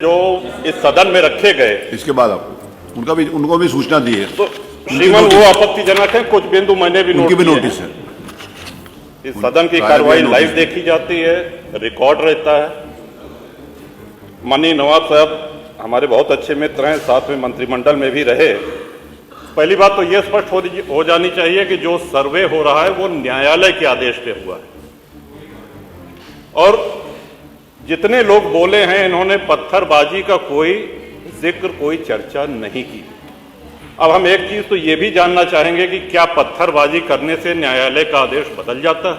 जो इस सदन में रखे गए, इसके बाद आपको उनको भी सूचना दी है तो श्रीमान वो आपत्तिजनक है। कुछ बिंदु मैंने भी उनकी भी नोट नोटिस है। इस सदन की कार्रवाई लाइव देखी जाती है, रिकॉर्ड रहता है। माननीय नवाब साहब हमारे बहुत अच्छे मित्र हैं, साथ में मंत्रिमंडल में भी रहे। पहली बात तो ये स्पष्ट हो जानी चाहिए कि जो सर्वे हो रहा है वो न्यायालय के आदेश पे हुआ है, और जितने लोग बोले हैं इन्होंने पत्थरबाजी का कोई जिक्र, कोई चर्चा नहीं की। अब हम एक चीज तो ये भी जानना चाहेंगे कि क्या पत्थरबाजी करने से न्यायालय का आदेश बदल जाता है?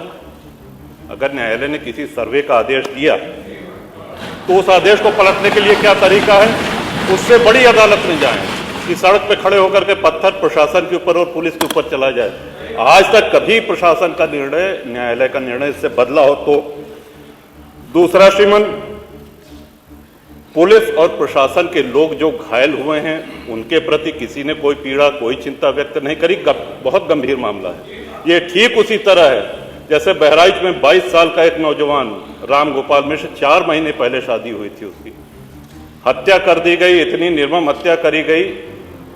अगर न्यायालय ने किसी सर्वे का आदेश दिया तो उस आदेश को पलटने के लिए क्या तरीका है? उससे बड़ी अदालत में जाएं कि सड़क पे खड़े होकर के पत्थर प्रशासन के ऊपर और पुलिस के ऊपर चला जाए। आज तक कभी प्रशासन का निर्णय, न्यायालय का निर्णय इससे बदला हो? तो दूसरा श्रीमान, पुलिस और प्रशासन के लोग जो घायल हुए हैं उनके प्रति किसी ने कोई पीड़ा, कोई चिंता व्यक्त नहीं करी। बहुत गंभीर मामला है ये। ठीक उसी तरह है जैसे बहराइच में 22 साल का एक नौजवान राम गोपाल मिश्र, 4 महीने पहले शादी हुई थी, उसकी हत्या कर दी गई। इतनी निर्मम हत्या करी गई,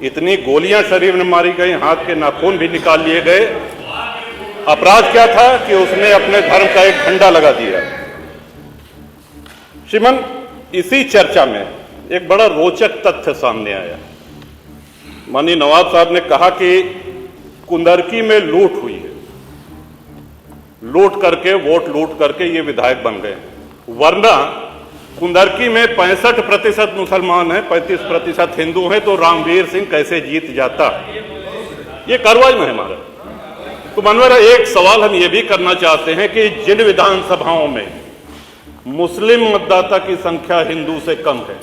इतनी गोलियां शरीर में मारी गई, हाथ के नाखून भी निकाल लिए गए। अपराध क्या था कि उसने अपने धर्म का एक झंडा लगा दिया। श्रीमान, इसी चर्चा में एक बड़ा रोचक तथ्य सामने आया। माननीय नवाब साहब ने कहा कि कुंदरकी में लूट हुई है, लूट करके, वोट लूट करके ये विधायक बन गए, वरना कुंदरकी में 65% मुसलमान हैं, 35% हिंदू हैं, तो रामवीर सिंह कैसे जीत जाता? ये कार्रवाई में है हमारा। तो मनोहर, एक सवाल हम ये भी करना चाहते हैं कि जिन विधानसभाओं में मुस्लिम मतदाता की संख्या हिंदू से कम है,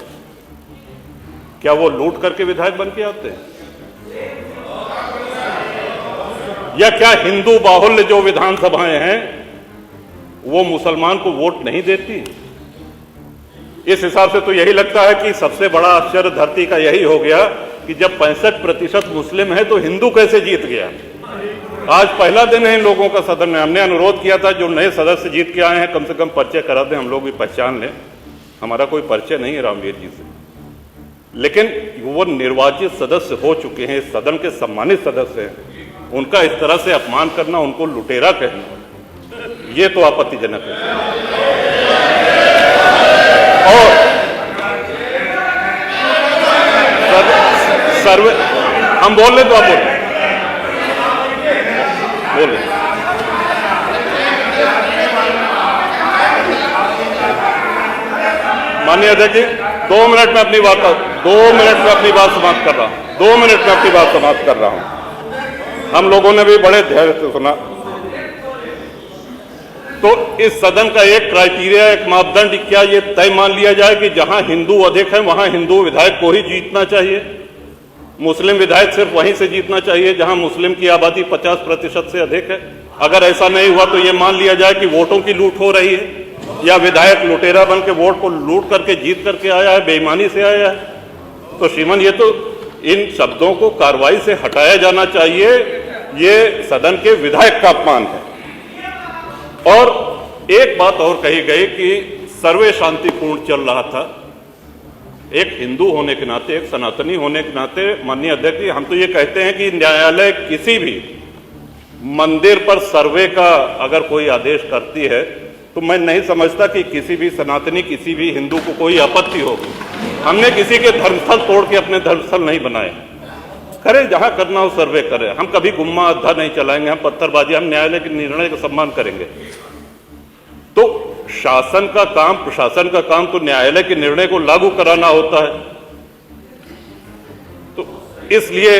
क्या वो लूट करके विधायक बन के आते हैं? या क्या हिंदू बाहुल्य जो विधानसभाएं हैं वो मुसलमान को वोट नहीं देती? इस हिसाब से तो यही लगता है कि सबसे बड़ा आश्चर्य धरती का यही हो गया कि जब 65% मुस्लिम है तो हिंदू कैसे जीत गया? आज पहला दिन है इन लोगों का सदन में। हमने अनुरोध किया था जो नए सदस्य जीत के आए हैं कम से कम परिचय करा दें, हम लोग भी पहचान लें। हमारा कोई परिचय नहीं है रामवीर जी से, लेकिन वो निर्वाचित सदस्य हो चुके हैं, सदन के सम्मानित सदस्य हैं। उनका इस तरह से अपमान करना, उनको लुटेरा कहना, ये तो आपत्तिजनक है। और सर्वे हम बोल रहे तो आप बोल माननीय अध्यक्ष जी, 2 मिनट में अपनी बात समाप्त कर रहा हूं। 2 मिनट में अपनी बात समाप्त कर रहा हूं। हम लोगों ने भी बड़े धैर्य से सुना। तो इस सदन का एक क्राइटेरिया, एक मापदंड क्या ये तय मान लिया जाए कि जहां हिंदू अधिक है वहां हिंदू विधायक को ही जीतना चाहिए, मुस्लिम विधायक सिर्फ वहीं से जीतना चाहिए जहां मुस्लिम की आबादी 50% से अधिक है? अगर ऐसा नहीं हुआ तो ये मान लिया जाए कि वोटों की लूट हो रही है, या विधायक लुटेरा बन के वोट को लूट करके जीत करके आया है, बेईमानी से आया है। तो श्रीमान, ये तो इन शब्दों को कार्रवाई से हटाया जाना चाहिए। ये सदन के विधायक का अपमान है। और एक बात और कही गई कि सर्वे शांतिपूर्ण चल रहा था। एक हिंदू होने के नाते, एक सनातनी होने के नाते माननीय अध्यक्ष जी, हम तो ये कहते हैं कि न्यायालय किसी भी मंदिर पर सर्वे का अगर कोई आदेश करती है तो मैं नहीं समझता कि किसी भी सनातनी, किसी भी हिंदू को कोई आपत्ति होगी। हमने किसी के धर्मस्थल तोड़ के अपने धर्मस्थल नहीं बनाए। करें जहां करना हो सर्वे करें, हम कभी गुम्मा अद्धा नहीं चलाएंगे, हम पत्थरबाजी, हम न्यायालय के निर्णय का सम्मान करेंगे। तो शासन का काम, प्रशासन का काम तो न्यायालय के निर्णय को लागू कराना होता है। तो इसलिए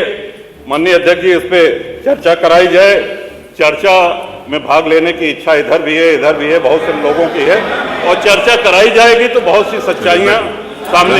माननीय अध्यक्ष जी, इस पे चर्चा कराई जाए। चर्चा में भाग लेने की इच्छा इधर भी है, इधर भी है, बहुत से लोगों की है, और चर्चा कराई जाएगी तो बहुत सी सच्चाइयां सामने